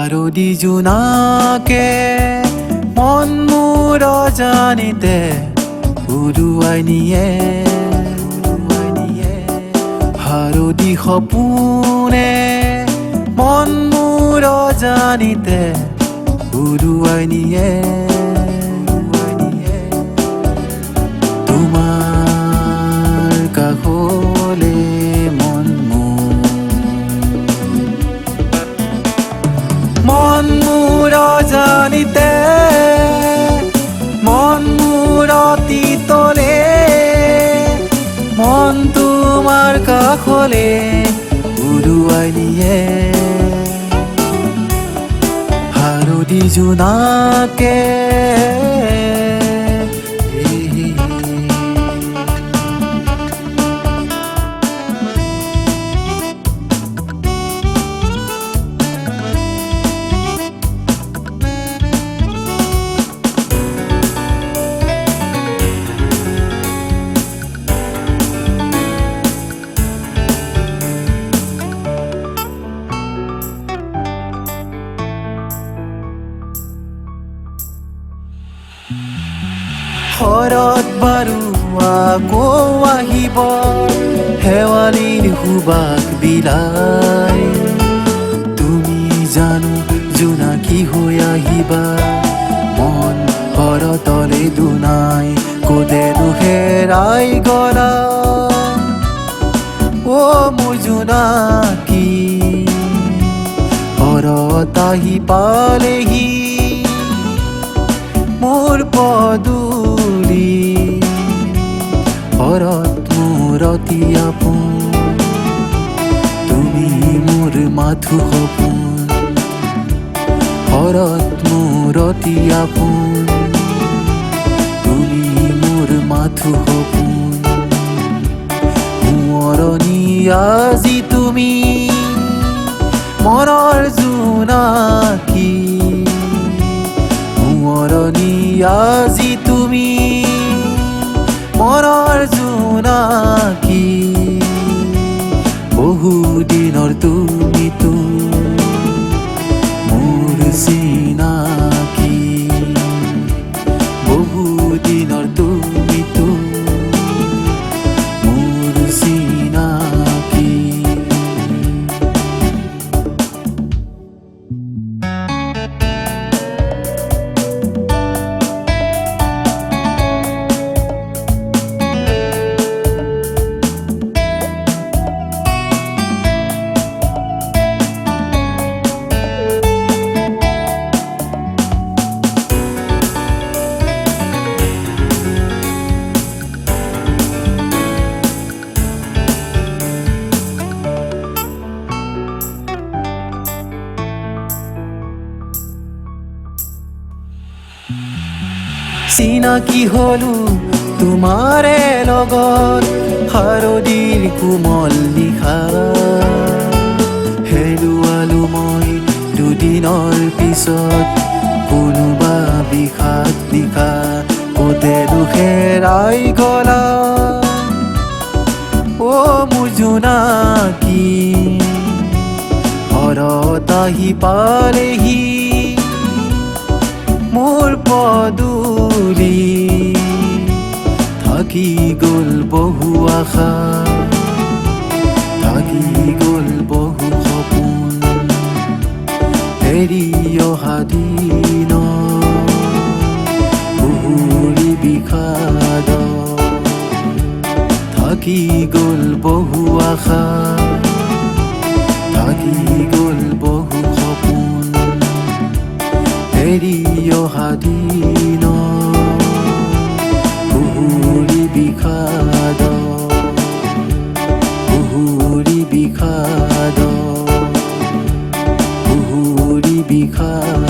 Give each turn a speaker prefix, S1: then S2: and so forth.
S1: হাৰদি জোনাকে মন মোৰ অজানিতে উৰুৱাই নিয়ে হাৰদি সপোনে মন মোৰ অজানিতে উৰুৱাই নিয়ে তোমাৰ কাষলে মন মোৰ অজানিতে মন মোৰ অতীতলে মন তোমাৰ কাষলে উৰুৱাই নিয়ে হাৰদি জোনাকে শৰৎ বাৰু আকৌ আহিব শেৱালিৰ সুবাস বিলাই তুমি জানো জোনাকী হৈ আহিবা মন শৰতলে দুনাই ক'তেনো হেৰাই গলা অ' মোৰ জোনাকী শৰৎ আহি পালেহি মোৰ পদূলি শৰৎ মোৰ অতি আপোন তুমি মোৰ মাথো সপোন শৰৎ মোৰ অতি আপোন তুমি মোৰ মাথো সপোন সোঁৱৰণি আজি তুমি মনৰ জোনাকী সোঁৱৰণি আজি তুমি মনৰ জোনাকী বহু দিনৰ তুমিতো মোৰ চিনাকি বহু দিনৰ তুমিতো মোৰ চিনাকি চিনাকি হলো তোমাৰে লগত হাৰদিৰ কোমল নিশা হেৰুৱালো মই দুদিনৰ পিছত কোনোবা বিষাদ নিশা ক'তেনো হেৰাই গলা অ' মোৰ জোনাকী শৰৎ আহি পালেহি মোৰ পদূলি থাকি গ'ল বহু আশা থাকি গ'ল বহু সপোন এৰি অহা দিন বহুৰি বিষাদ থাকি গ'ল বহু আশা থাকি গ'ল বহু সপোন এৰি অহা দিন বহুৰি বিষাদ বহুৰি বিষাদ বহুৰি বিষাদ